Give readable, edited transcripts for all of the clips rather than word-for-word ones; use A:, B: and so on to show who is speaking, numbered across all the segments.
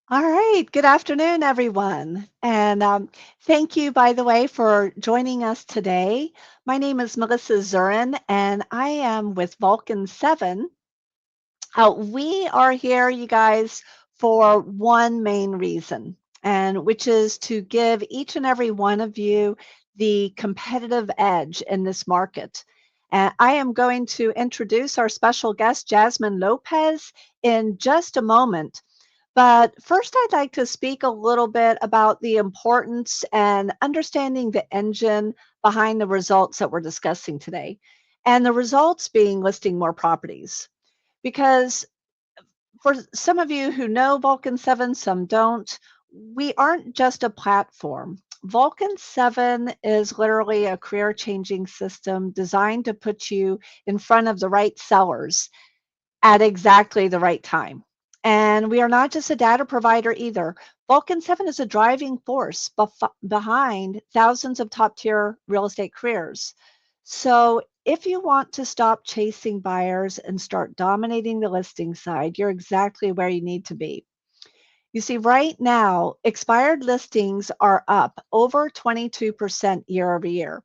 A: All right. Good afternoon, everyone. And thank you, by the way, for joining us today. My name is Melissa Zurin, and I am with Vulcan7. We are here, you guys, for one main reason, and which is to give each and every one of you the competitive edge in this market. And I am going to introduce our special guest, Jasmine Lopez, in just a moment. But first, I'd like to speak a little bit about the importance and understanding the engine behind the results that we're discussing today. And the results being listing more properties. Because for some of you who know Vulcan 7, some don't, we aren't just a platform. Vulcan 7 is literally a career changing system designed to put you in front of the right sellers at exactly the right time. And we are not just a data provider either. Vulcan 7 is a driving force behind thousands of top tier real estate careers. So if you want to stop chasing buyers and start dominating the listing side, you're exactly where you need to be. You see, right now, expired listings are up over 22% year over year.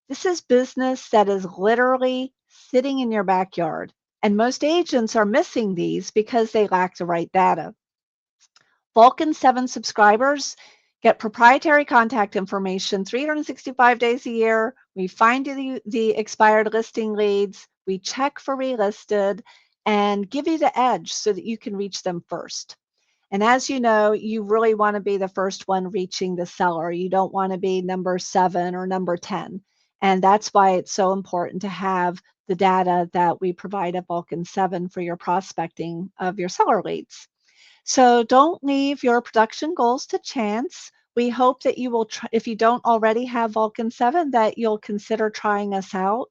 A: This is business that is literally sitting in your backyard. And most agents are missing these because they lack the right data. Vulcan 7 subscribers get proprietary contact information 365 days a year. We find you the expired listing leads, we check for relisted, and give you the edge so that you can reach them first. And as you know, you really want to be the first one reaching the seller. You don't want to be number 7 or number 10. And that's why it's so important to have the data that we provide at Vulcan 7 for your prospecting of your seller leads. So don't leave your production goals to chance. We hope that you will, if you don't already have Vulcan 7, that you'll consider trying us out.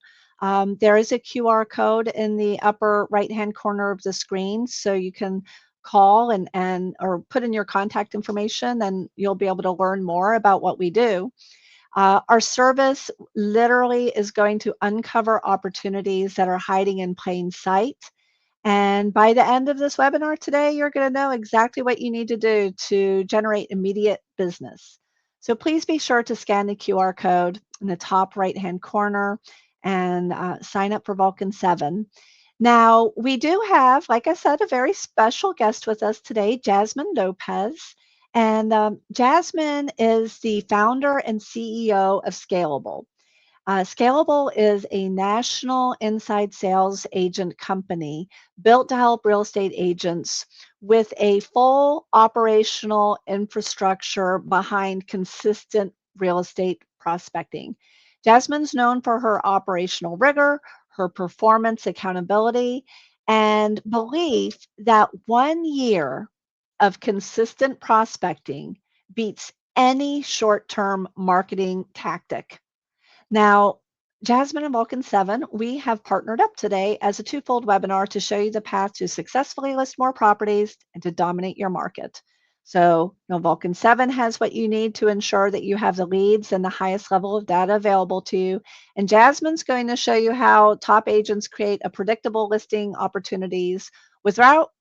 A: There is a QR code in the upper right-hand corner of the screen, so you can call and or put in your contact information, and you'll be able to learn more about what we do. Our service literally is going to uncover opportunities that are hiding in plain sight. And by the end of this webinar today, you're going to know exactly what you need to do to generate immediate business. So please be sure to scan the QR code in the top right-hand corner and sign up for Vulcan 7. Now, we do have, like I said, a very special guest with us today, Jasmine Lopez. And Jasmine is the founder and CEO of Scaleable. Scalable is a national inside sales agent company built to help real estate agents with a full operational infrastructure behind consistent real estate prospecting. Jasmine's known for her operational rigor, her performance accountability, and belief that 1 year of consistent prospecting beats any short term marketing tactic. Now, Jasmine and Vulcan 7, we have partnered up today as a twofold webinar to show you the path to successfully list more properties and to dominate your market. So, Vulcan 7 has what you need to ensure that you have the leads and the highest level of data available to you. And Jasmine's going to show you how top agents create a predictable listing opportunities without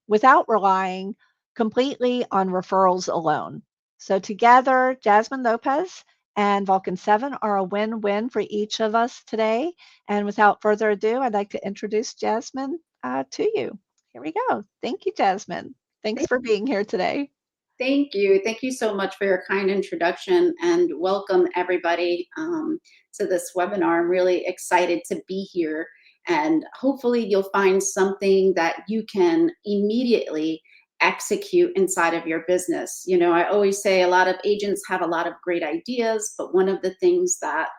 A: relying completely on referrals alone. So together, Jasmine Lopez and Vulcan 7 are a win-win for each of us today. And without further ado, I'd like to introduce Jasmine to you. Here we go. Thank you, Jasmine. Thanks for being here today.
B: Thank you. Thank you so much for your kind introduction and welcome everybody to this webinar. I'm really excited to be here and hopefully you'll find something that you can immediately execute inside of your business. You know, I always say a lot of agents have a lot of great ideas, but one of the things that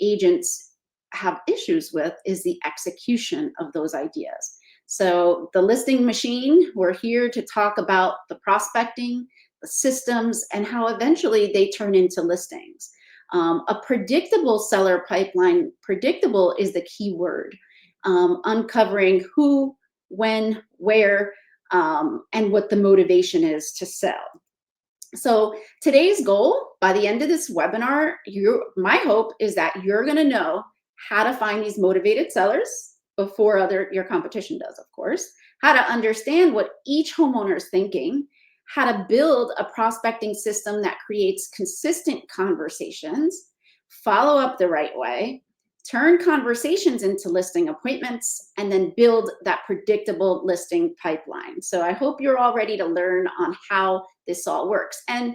B: agents have issues with is the execution of those ideas. So the listing machine, we're here to talk about the prospecting, the systems, and how eventually they turn into listings. A predictable seller pipeline, predictable is the key word, uncovering who, when, where, and what the motivation is to sell. So today's goal, by the end of this webinar, my hope is that you're going to know how to find these motivated sellers before your competition does, of course, how to understand what each homeowner is thinking, how to build a prospecting system that creates consistent conversations, follow up the right way, turn conversations into listing appointments, and then build that predictable listing pipeline. So I hope you're all ready to learn on how this all works. And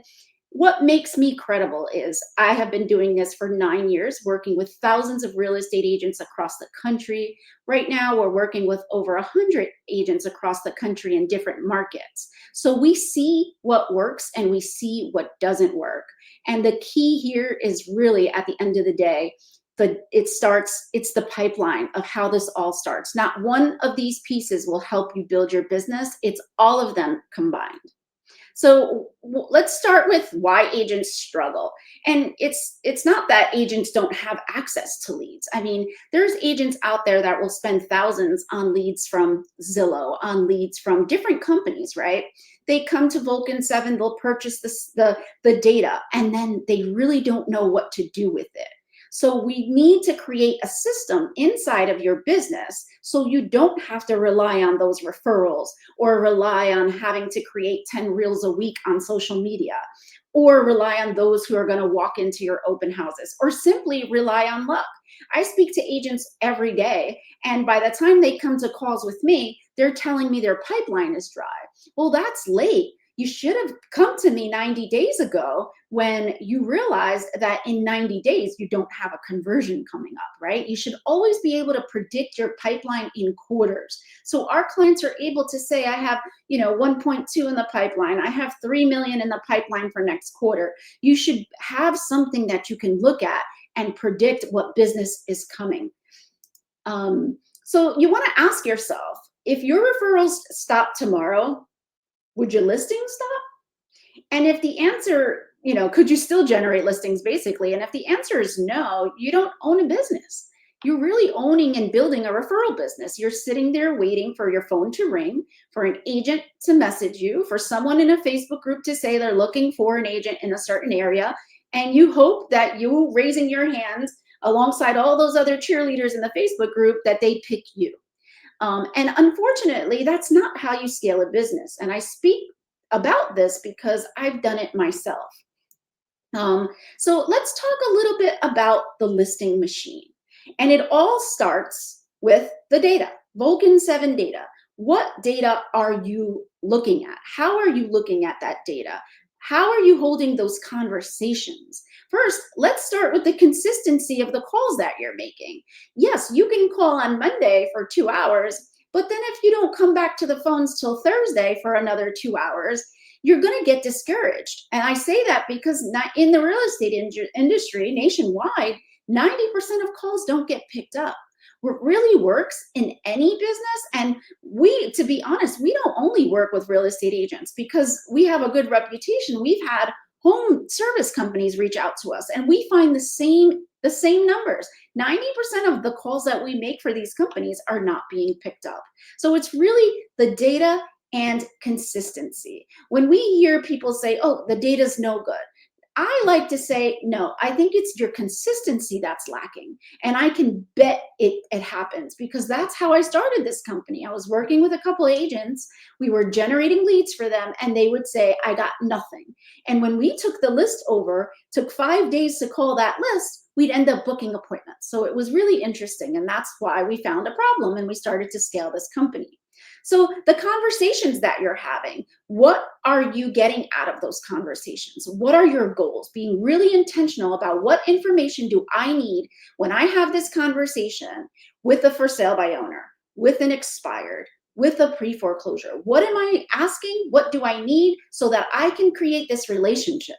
B: what makes me credible is I have been doing this for 9 years, working with thousands of real estate agents across the country. Right now, we're working with over 100 agents across the country in different markets. So we see what works and we see what doesn't work. And the key here is really at the end of the day, it's the pipeline of how this all starts. Not one of these pieces will help you build your business. It's all of them combined. So let's start with why agents struggle. And it's not that agents don't have access to leads. I mean, there's agents out there that will spend thousands on leads from Zillow, on leads from different companies, right? They come to Vulcan7, they'll purchase the data, and then they really don't know what to do with it. So we need to create a system inside of your business so you don't have to rely on those referrals or rely on having to create 10 reels a week on social media or rely on those who are going to walk into your open houses or simply rely on luck. I speak to agents every day, and by the time they come to calls with me, they're telling me their pipeline is dry. Well, that's late. You should have come to me 90 days ago when you realized that in 90 days you don't have a conversion coming up, right? You should always be able to predict your pipeline in quarters. So our clients are able to say, I have, 1.2 in the pipeline. I have 3 million in the pipeline for next quarter. You should have something that you can look at and predict what business is coming. So you want to ask yourself, if your referrals stop tomorrow, would your listings stop? And if the answer, could you still generate listings basically? And if the answer is no, you don't own a business. You're really owning and building a referral business. You're sitting there waiting for your phone to ring, for an agent to message you, for someone in a Facebook group to say they're looking for an agent in a certain area. And you hope that you raising your hand alongside all those other cheerleaders in the Facebook group that they pick you. And unfortunately, that's not how you scale a business. And I speak about this because I've done it myself. So let's talk a little bit about the listing machine. And it all starts with the data, Vulcan7 data. What data are you looking at? How are you looking at that data? How are you holding those conversations? First, let's start with the consistency of the calls that you're making. Yes, you can call on Monday for 2 hours, but then if you don't come back to the phones till Thursday for another 2 hours, you're going to get discouraged. And I say that because in the real estate industry nationwide, 90% of calls don't get picked up. What really works in any business, and to be honest, we don't only work with real estate agents because we have a good reputation. We've had home service companies reach out to us, and we find the same numbers. 90% of the calls that we make for these companies are not being picked up. So it's really the data and consistency. When we hear people say, oh, the data's no good, I like to say, no, I think it's your consistency that's lacking. And I can bet it happens because that's how I started this company. I was working with a couple of agents. We were generating leads for them and they would say, I got nothing. And when we took the list over, took 5 days to call that list, we'd end up booking appointments. So it was really interesting. And that's why we found a problem and we started to scale this company. So the conversations that you're having, what are you getting out of those conversations? What are your goals? Being really intentional about what information do I need when I have this conversation with a for sale by owner, with an expired, with a pre-foreclosure. What am I asking? What do I need so that I can create this relationship,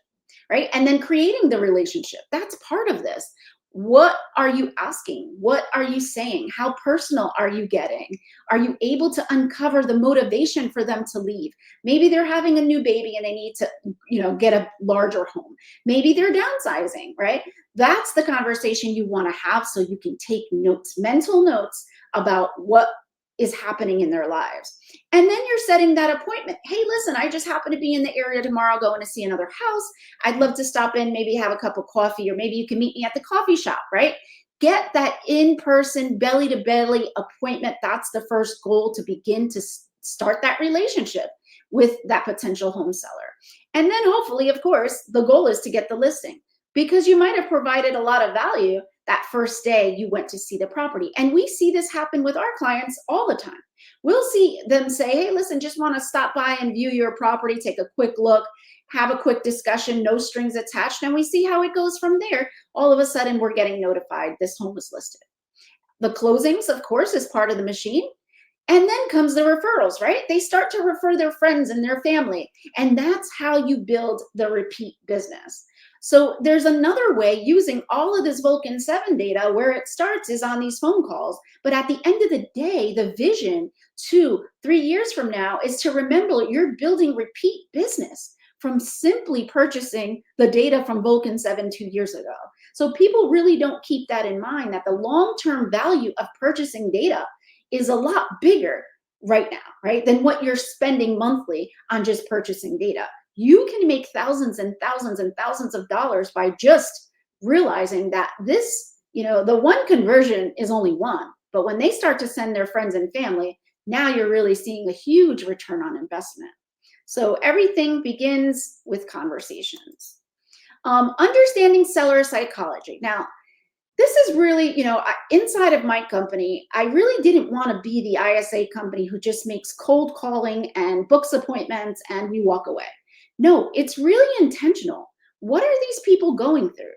B: right? And then creating the relationship, that's part of this. What are you asking? What are you saying? How personal are you getting? Are you able to uncover the motivation for them to leave? Maybe they're having a new baby and they need to, get a larger home. Maybe they're downsizing, right? That's the conversation you want to have so you can take notes, mental notes about what is happening in their lives. And then you're setting that appointment. Hey, listen, I just happen to be in the area tomorrow going to see another house. I'd love to stop in, maybe have a cup of coffee, or maybe you can meet me at the coffee shop, right? Get that in-person, belly-to-belly appointment. That's the first goal to begin to start that relationship. with that potential home seller. And then hopefully, of course, the goal is to get the listing because you might have provided a lot of value that first day you went to see the property. And we see this happen with our clients all the time. We'll see them say, hey, listen, just want to stop by and view your property, take a quick look, have a quick discussion, no strings attached, and we see how it goes from there. All of a sudden, we're getting notified this home is listed. The closings, of course, is part of the machine. And then comes the referrals, right? They start to refer their friends and their family. And that's how you build the repeat business. So there's another way using all of this Vulcan7 data where it starts is on these phone calls. But at the end of the day, the vision 2-3 years from now is to remember you're building repeat business from simply purchasing the data from Vulcan7 2 years ago. So people really don't keep that in mind, that the long-term value of purchasing data is a lot bigger right now, right, than what you're spending monthly on just purchasing data. You can make thousands and thousands and thousands of dollars by just realizing that this, the one conversion is only one. But when they start to send their friends and family, now you're really seeing a huge return on investment. So everything begins with conversations. Understanding seller psychology. Now, this is really, inside of my company, I really didn't want to be the ISA company who just makes cold calling and books appointments and we walk away. No, it's really intentional. What are these people going through?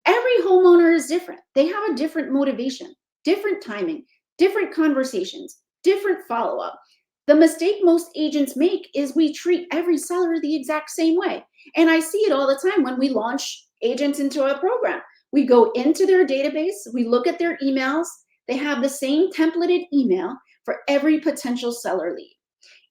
B: Every homeowner is different. They have a different motivation, different timing, different conversations, different follow-up. The mistake most agents make is we treat every seller the exact same way. And I see it all the time when we launch agents into a program. We go into their database, we look at their emails, they have the same templated email for every potential seller lead.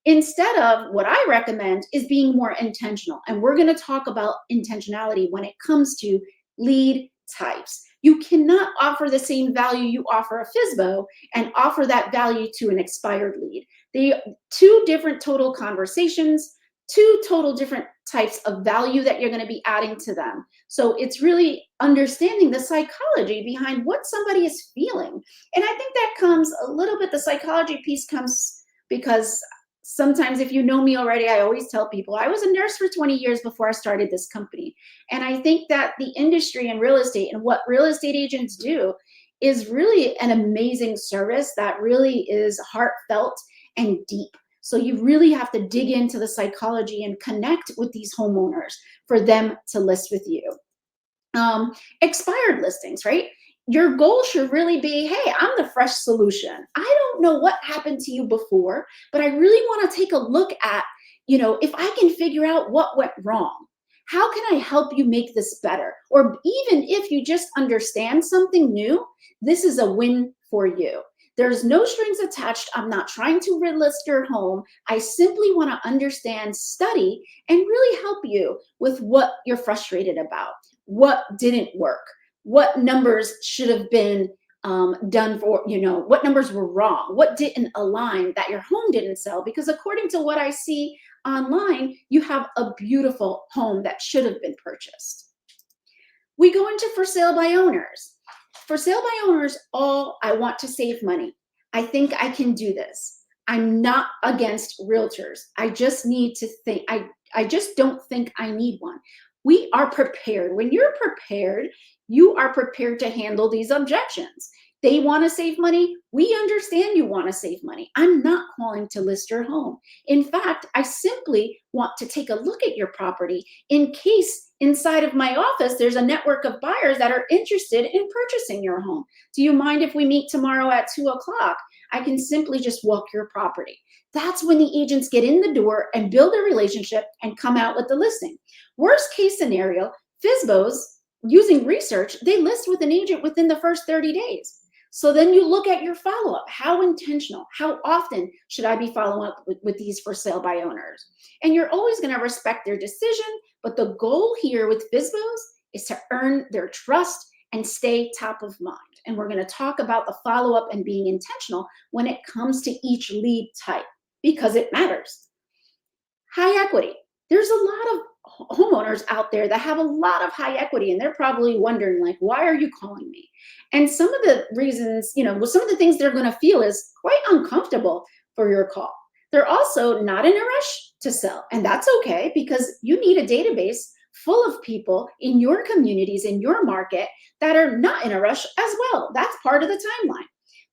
B: Instead of what I recommend is being more intentional. And we're going to talk about intentionality when it comes to lead types. You cannot offer the same value you offer a FSBO and offer that value to an expired lead. They two different total conversations, two total different types of value that you're going to be adding to them. So it's really understanding the psychology behind what somebody is feeling. And I think that comes a little bit, the psychology piece comes because sometimes if you know me already, I always tell people I was a nurse for 20 years before I started this company. And I think that the industry in real estate and what real estate agents do is really an amazing service that really is heartfelt and deep. So you really have to dig into the psychology and connect with these homeowners for them to list with you. Expired listings, right? Your goal should really be, hey, I'm the fresh solution. I don't know what happened to you before, but I really want to take a look at, if I can figure out what went wrong, how can I help you make this better? Or even if you just understand something new, this is a win for you. There's no strings attached. I'm not trying to relist your home. I simply want to understand, study, and really help you with what you're frustrated about, what didn't work, what numbers should have been done for, what numbers were wrong, what didn't align that your home didn't sell. Because according to what I see online, you have a beautiful home that should have been purchased. We go into for sale by owners. For sale by owners, I want to save money. I think I can do this. I'm not against realtors. I just need to think, I just don't think I need one. We are prepared. When you're prepared, you are prepared to handle these objections. They want to save money. We understand you want to save money. I'm not calling to list your home. In fact, I simply want to take a look at your property in case inside of my office, there's a network of buyers that are interested in purchasing your home. Do you mind if we meet tomorrow at 2:00? I can simply just walk your property. That's when the agents get in the door and build a relationship and come out with the listing. Worst case scenario, FSBOs, using research, they list with an agent within the first 30 days. So then you look at your follow-up. How intentional, how often should I be following up with these for sale by owners? And you're always going to respect their decision, but the goal here with FSBOs is to earn their trust and stay top of mind. And we're going to talk about the follow-up and being intentional when it comes to each lead type, because it matters. High equity. There's a lot of homeowners out there that have a lot of high equity, and they're probably wondering, like, why are you calling me? And some of the reasons, some of the things they're going to feel is quite uncomfortable for your call. They're also not in a rush to sell. And that's okay because you need a database full of people in your communities, in your market that are not in a rush as well. That's part of the timeline.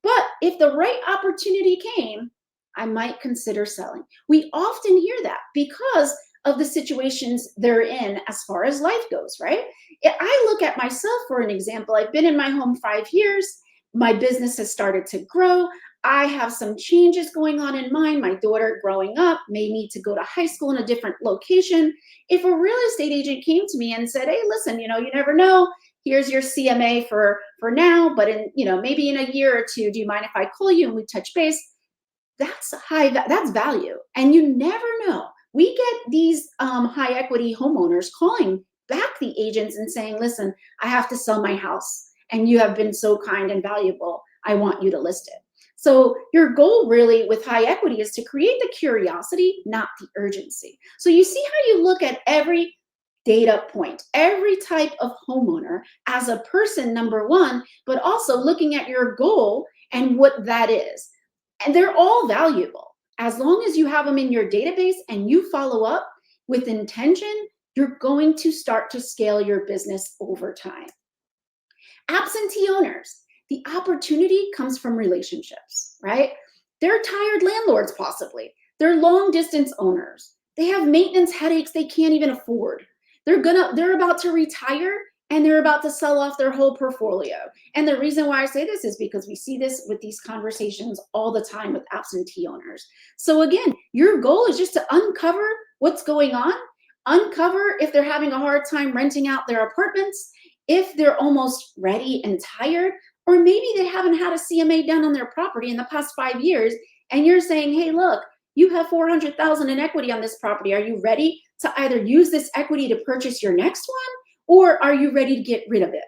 B: But if the right opportunity came, I might consider selling. We often hear that because of the situations they're in as far as life goes, right? I look at myself for an example. I've been in my home 5 years. My business has started to grow. I have some changes going on in mine. My daughter growing up may need to go to high school in a different location. If a real estate agent came to me and said, "Hey, listen, you never know. Here's your CMA for now, but maybe in a year or two, do you mind if I call you and we touch base?" That's value, and you never know. We get these high equity homeowners calling back the agents and saying, "Listen, I have to sell my house and you have been so kind and valuable, I want you to list it." So your goal really with high equity is to create the curiosity, not the urgency. So you see how you look at every data point, every type of homeowner as a person, number one, but also looking at your goal and what that is. And they're all valuable. As long as you have them in your database and you follow up with intention, you're going to start to scale your business over time. Absentee owners, the opportunity comes from relationships, right? They're tired landlords, possibly. They're long distance owners. They have maintenance headaches they can't even afford. They're about to retire and they're about to sell off their whole portfolio. And the reason why I say this is because we see this with these conversations all the time with absentee owners. So again, your goal is just to uncover what's going on, uncover if they're having a hard time renting out their apartments, if they're almost ready and tired, or maybe they haven't had a CMA done on their property in the past 5 years, and you're saying, "Hey, look, you have 400,000 in equity on this property. Are you ready to either use this equity to purchase your next one, or are you ready to get rid of it?"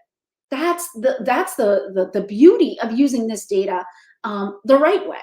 B: That's the beauty of using this data the right way.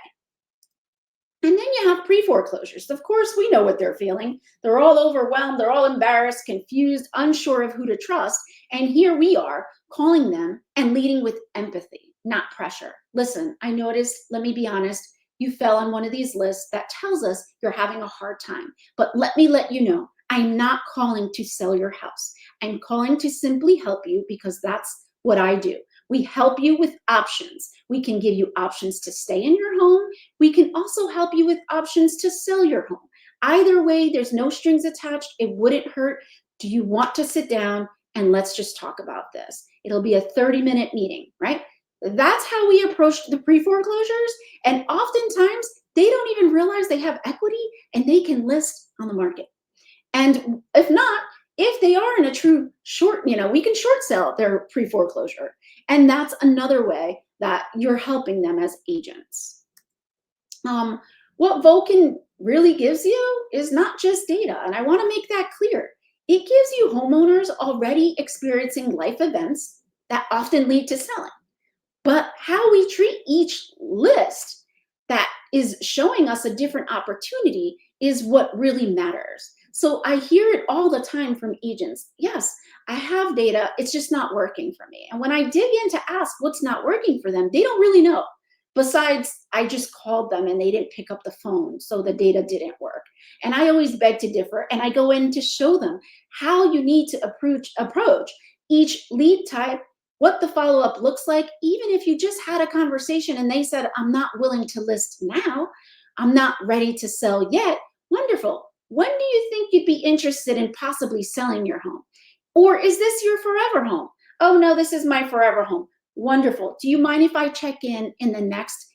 B: And then you have pre-foreclosures. Of course, we know what they're feeling. They're all overwhelmed, they're all embarrassed, confused, unsure of who to trust. And here we are calling them and leading with empathy, not pressure. "Listen, I noticed, let me be honest, you fell on one of these lists that tells us you're having a hard time. But let me let you know, I'm not calling to sell your house. I'm calling to simply help you because that's what I do. We help you with options. We can give you options to stay in your home. We can also help you with options to sell your home. Either way, there's no strings attached. It wouldn't hurt. Do you want to sit down and let's just talk about this?" It'll be a 30-minute meeting, right? That's how we approach the pre-foreclosures. And oftentimes, they don't even realize they have equity and they can list on the market. And if not, if they are in a true short, we can short sell their pre-foreclosure. And that's another way that you're helping them as agents. Um, what Vulcan really gives you is not just data, and I want to make that clear. It gives you homeowners already experiencing life events that often lead to selling. But how we treat each list that is showing us a different opportunity is what really matters. So I hear it all the time from agents. "Yes, I have data, it's just not working for me." And when I dig in to ask what's not working for them, they don't really know. Besides, I just called them and they didn't pick up the phone, so the data didn't work. And I always beg to differ, and I go in to show them how you need to approach each lead type, what the follow up looks like. Even if you just had a conversation and they said, "I'm not willing to list now, I'm not ready to sell yet." Wonderful. When do you think you'd be interested in possibly selling your home? Or is this your forever home? "Oh, no, this is my forever home." Wonderful. Do you mind if I check in the next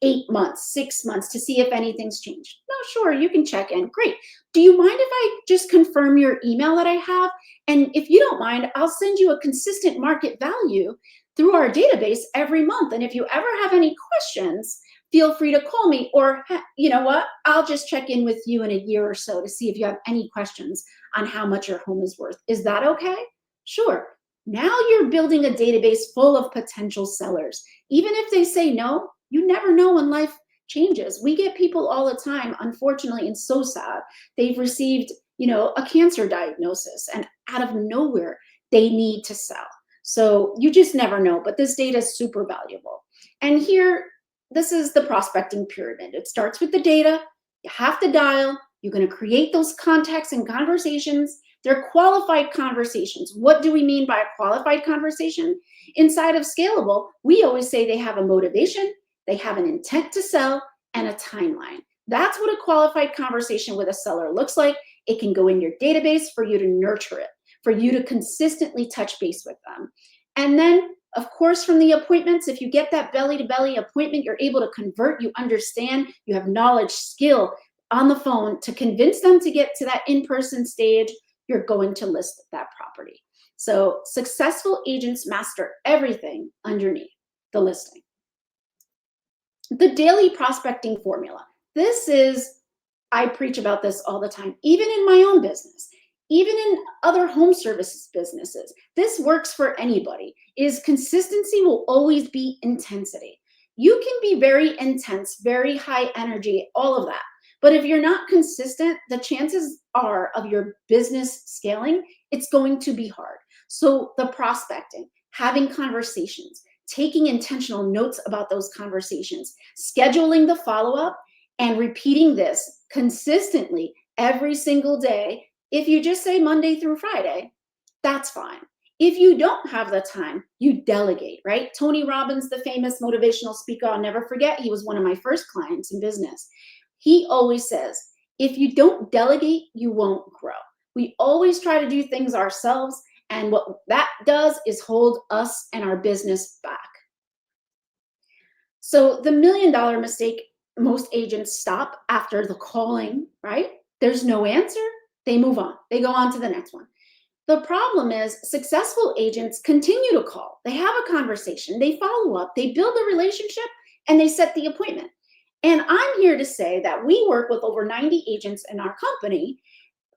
B: 8 months, 6 months to see if anything's changed? "No, sure, you can check in." "Great. Do you mind if I just confirm your email that I have? And if you don't mind, I'll send you a consistent market value through our database every month. And if you ever have any questions, feel free to call me. Or, you know what? I'll just check in with you in a year or so to see if you have any questions on how much your home is worth. Is that okay?" Sure. Now you're building a database full of potential sellers. Even if they say no, you never know when life changes. We get people all the time, unfortunately, and so sad. They've received, a cancer diagnosis, and out of nowhere, they need to sell. So you just never know, but this data is super valuable. And here, this is the prospecting pyramid. It starts with the data, You have to dial. You're going to create those contacts and conversations. They're qualified conversations. What do we mean by a qualified conversation? Inside of Scaleable, we always say they have a motivation, they have an intent to sell, and a timeline. That's what a qualified conversation with a seller looks like. It can go in your database for you to nurture it, for you to consistently touch base with them. And then, of course, from the appointments, if you get that belly-to-belly appointment, you're able to convert, you understand, you have knowledge, skill on the phone to convince them to get to that in-person stage, you're going to list that property. So successful agents master everything underneath the listing. The daily prospecting formula. This is, I preach about this all the time, even in my own business, even in other home services businesses. This works for anybody, is consistency will always be intensity. You can be very intense, very high energy, all of that. But if you're not consistent, the chances are of your business scaling, it's going to be hard. So the prospecting, having conversations, taking intentional notes about those conversations, scheduling the follow-up, and repeating this consistently every single day. If you just say Monday through Friday, that's fine. If you don't have the time, you delegate, right? Tony Robbins, the famous motivational speaker, I'll never forget, he was one of my first clients in business. He always says, if you don't delegate, you won't grow. We always try to do things ourselves, and what that does is hold us and our business back. So the $1 million mistake, most agents stop after the calling, right? There's no answer, they move on. They go on to the next one. The problem is successful agents continue to call. They have a conversation, they follow up, they build a relationship, and they set the appointment. And I'm here to say that we work with over 90 agents in our company,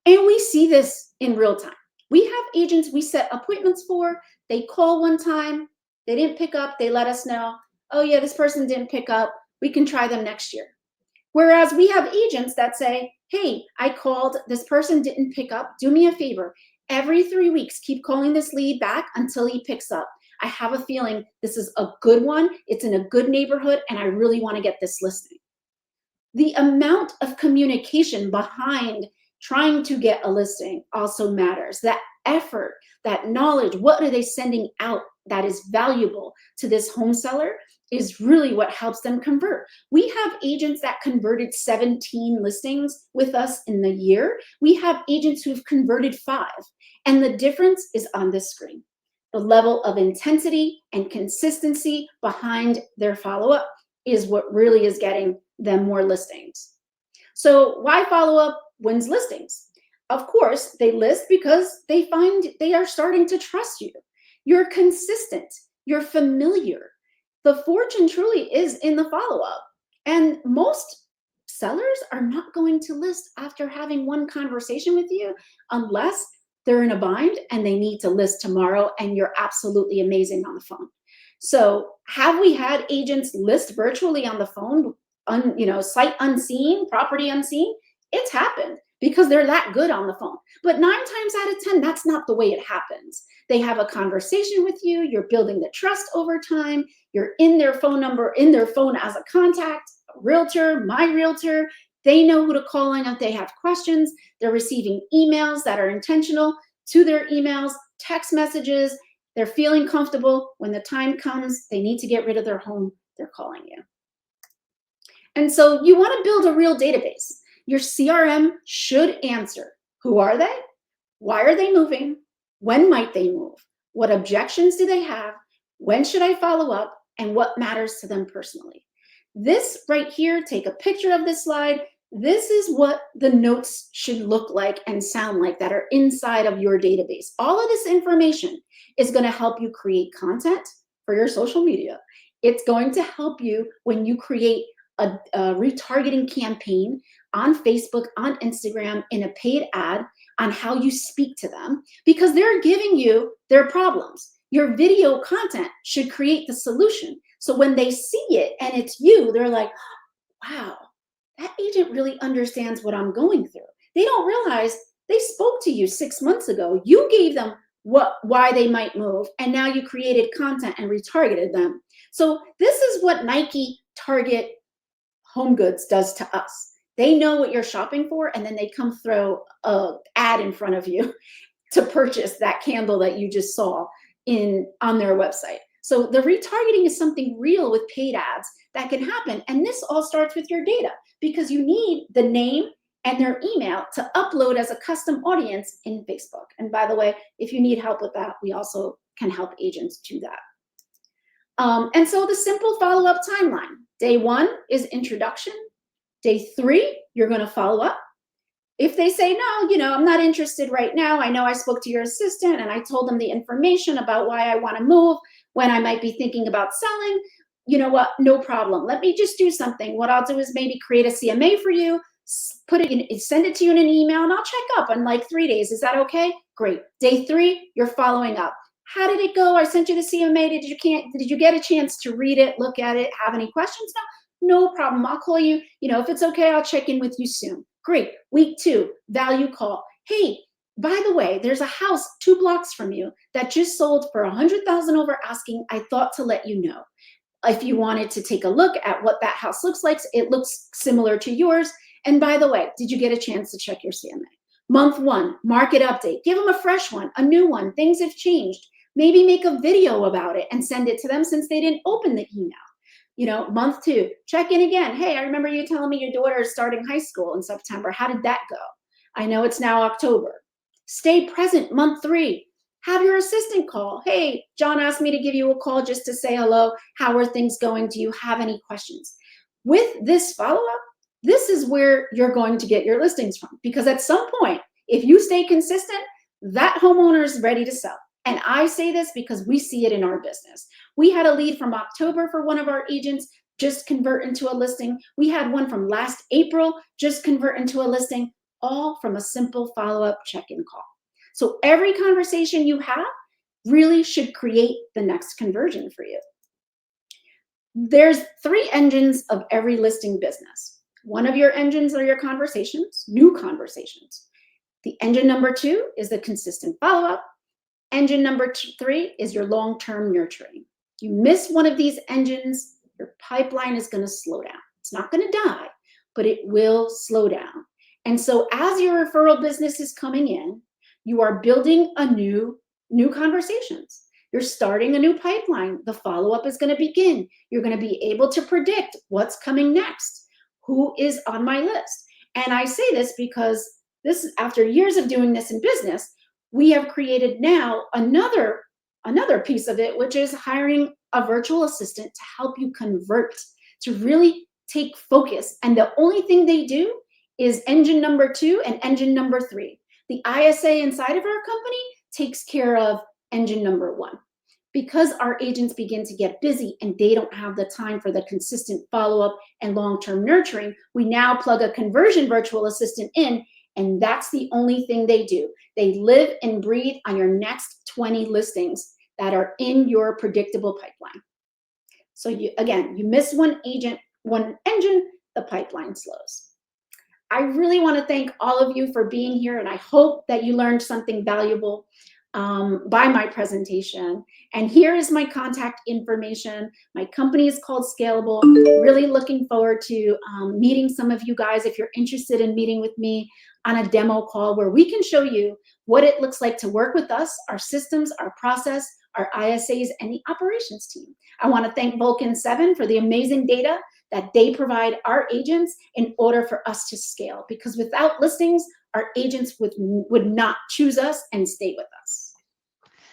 B: and we see this in real time. We have agents we set appointments for, they call one time, they didn't pick up, they let us know, oh yeah, this person didn't pick up, we can try them next year. Whereas we have agents that say, hey, I called, this person didn't pick up, do me a favor. Every 3 weeks, keep calling this lead back until he picks up. I have a feeling this is a good one, it's in a good neighborhood, and I really want to get this listing. The amount of communication behind trying to get a listing also matters. That effort, that knowledge, what are they sending out that is valuable to this home seller is really what helps them convert. We have agents that converted 17 listings with us in the year. We have agents who've converted 5. And the difference is on this screen. The level of intensity and consistency behind their follow-up is what really is getting them more listings. So why follow-up wins listings? Of course, they list because they find they are starting to trust you. You're consistent, you're familiar. The fortune truly is in the follow-up. And most sellers are not going to list after having one conversation with you unless they're in a bind and they need to list tomorrow and you're absolutely amazing on the phone. So have we had agents list virtually on the phone, sight unseen, property unseen? It's happened because they're that good on the phone. But 9 times out of 10, that's not the way it happens. They have a conversation with you, you're building the trust over time, you're in their phone number, in their phone as a contact, a realtor, my realtor. They know who to call on if they have questions. They're receiving emails that are intentional to their emails, text messages. They're feeling comfortable. When the time comes, they need to get rid of their home, they're calling you. And so you want to build a real database. Your CRM should answer, who are they? Why are they moving? When might they move? What objections do they have? When should I follow up? And what matters to them personally? This right here, take a picture of this slide. This is what the notes should look like and sound like that are inside of your database. All of this information is going to help you create content for your social media. It's going to help you when you create a retargeting campaign on Facebook, on Instagram, in a paid ad on how you speak to them because they're giving you their problems. Your video content should create the solution. So when they see it and it's you, they're like, wow, that agent really understands what I'm going through. They don't realize they spoke to you 6 months ago. You gave them why they might move, and now you created content and retargeted them. So this is what Nike, Target, Home Goods does to us. They know what you're shopping for, and then they come throw a ad in front of you to purchase that candle that you just saw in on their website. So the retargeting is something real with paid ads that can happen. And this all starts with your data, because you need the name and their email to upload as a custom audience in Facebook. And by the way, if you need help with that, we also can help agents do that. And so the simple follow-up timeline. Day 1 is introduction. Day 3, you're going to follow up. If they say, no, I'm not interested right now. I know I spoke to your assistant and I told them the information about why I want to move, when I might be thinking about selling. You know what? No problem. Let me just do something. What I'll do is maybe create a CMA for you, put it in, send it to you in an email, and I'll check up in like 3 days. Is that okay? Great. Day 3, you're following up. How did it go? I sent you the CMA. Did you get a chance to read it, look at it, have any questions? No problem. I'll call you. If it's okay, I'll check in with you soon. Great. Week 2, value call. Hey, by the way, there's a house 2 blocks from you that just sold for $100,000 over asking. I thought to let you know. If you wanted to take a look at what that house looks like, it looks similar to yours. And by the way, did you get a chance to check your CMA? Month 1, market update. Give them a fresh one, a new one. Things have changed. Maybe make a video about it and send it to them since they didn't open the email. Month 2, check in again. Hey, I remember you telling me your daughter is starting high school in September. How did that go? I know it's now October. Stay present. Month 3, have your assistant call. Hey, John asked me to give you a call just to say hello. How are things going? Do you have any questions? With this follow-up, this is where you're going to get your listings from, because at some point, if you stay consistent, that homeowner is ready to sell. And I say this because we see it in our business. We had a lead from October for one of our agents just convert into a listing. We had one from last April just convert into a listing, all from a simple follow-up check-in call. So every conversation you have really should create the next conversion for you. There's 3 engines of every listing business. One of your engines are your conversations, new conversations. The engine number 2 is the consistent follow-up. Engine number 3 is your long-term nurturing. You miss one of these engines, your pipeline is going to slow down. It's not going to die, but it will slow down. And so as your referral business is coming in, you are building a new conversations. You're starting a new pipeline. The follow-up is going to begin. You're going to be able to predict what's coming next, who is on my list. And I say this because this is after years of doing this in business. We have created now another piece of it, which is hiring a virtual assistant to help you convert, to really take focus. And the only thing they do is engine number 2 and engine number 3. The ISA inside of our company takes care of engine number 1. Because our agents begin to get busy and they don't have the time for the consistent follow-up and long-term nurturing, we now plug a conversion virtual assistant in, and that's the only thing they do. They live and breathe on your next 20 listings that are in your predictable pipeline. So you miss one engine, the pipeline slows. I really want to thank all of you for being here, and I hope that you learned something valuable by my presentation. And here is my contact information. My company is called Scaleable. Really looking forward to meeting some of you guys if you're interested in meeting with me on a demo call where we can show you what it looks like to work with us, our systems, our process, our ISAs, and the operations team. I want to thank Vulcan7 for the amazing data that they provide our agents in order for us to scale, because without listings, our agents would not choose us and stay with us.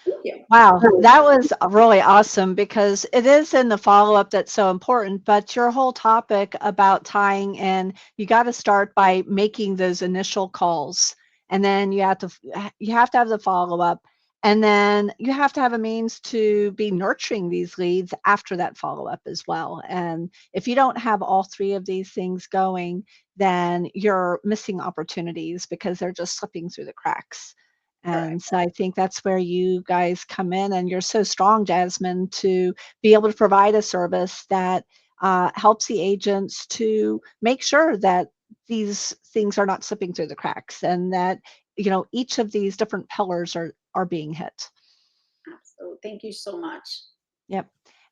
B: Thank you.
A: Wow, that was really awesome, because it is in the follow-up that's so important, but your whole topic about tying in, you got to start by making those initial calls, and then you have to have the follow-up, and then you have to have a means to be nurturing these leads after that follow-up as well. And if you don't have all 3 of these things going, then you're missing opportunities because they're just slipping through the cracks. And so I think that's where you guys come in, and you're so strong, Jasmine, to be able to provide a service that helps the agents to make sure that these things are not slipping through the cracks, and that each of these different pillars are being hit.
B: Absolutely. Thank you so much.
A: Yep.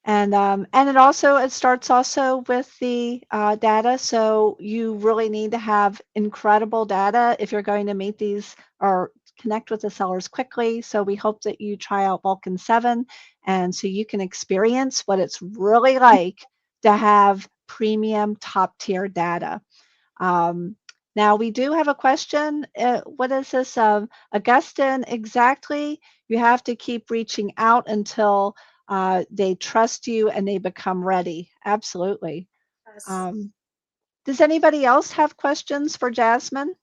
A: And it starts also with the data. So you really need to have incredible data if you're going to meet these or connect with the sellers quickly. So we hope that you try out Vulcan 7, and so you can experience what it's really like to have premium top tier data. Um, Now, we do have a question. What is this? Augustine, exactly. You have to keep reaching out until they trust you and they become ready. Absolutely.
B: Yes.
A: Um, does anybody else have questions for Jasmine?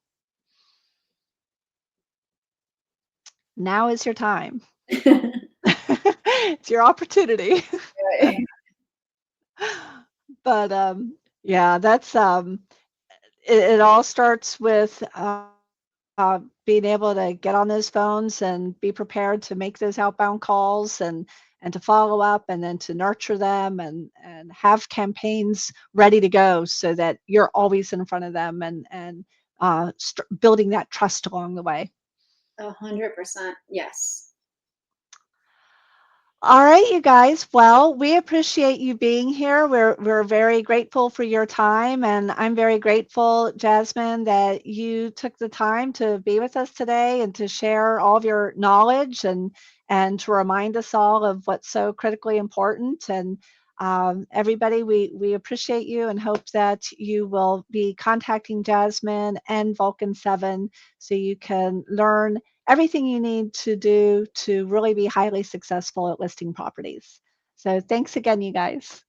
A: Now is your time. It's your opportunity.
B: Right.
A: But yeah, it all starts with being able to get on those phones and be prepared to make those outbound calls and to follow up and then to nurture them and have campaigns ready to go so that you're always in front of them and building that trust along the way.
B: 100%. Yes.
A: All right, you guys. Well, we appreciate you being here. We're very grateful for your time, and I'm very grateful, Jasmine, that you took the time to be with us today and to share all of your knowledge and to remind us all of what's so critically important. And everybody, we appreciate you and hope that you will be contacting Jasmine and Vulcan 7 so you can learn everything you need to do to really be highly successful at listing properties. So thanks again, you guys.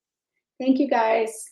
B: Thank you guys.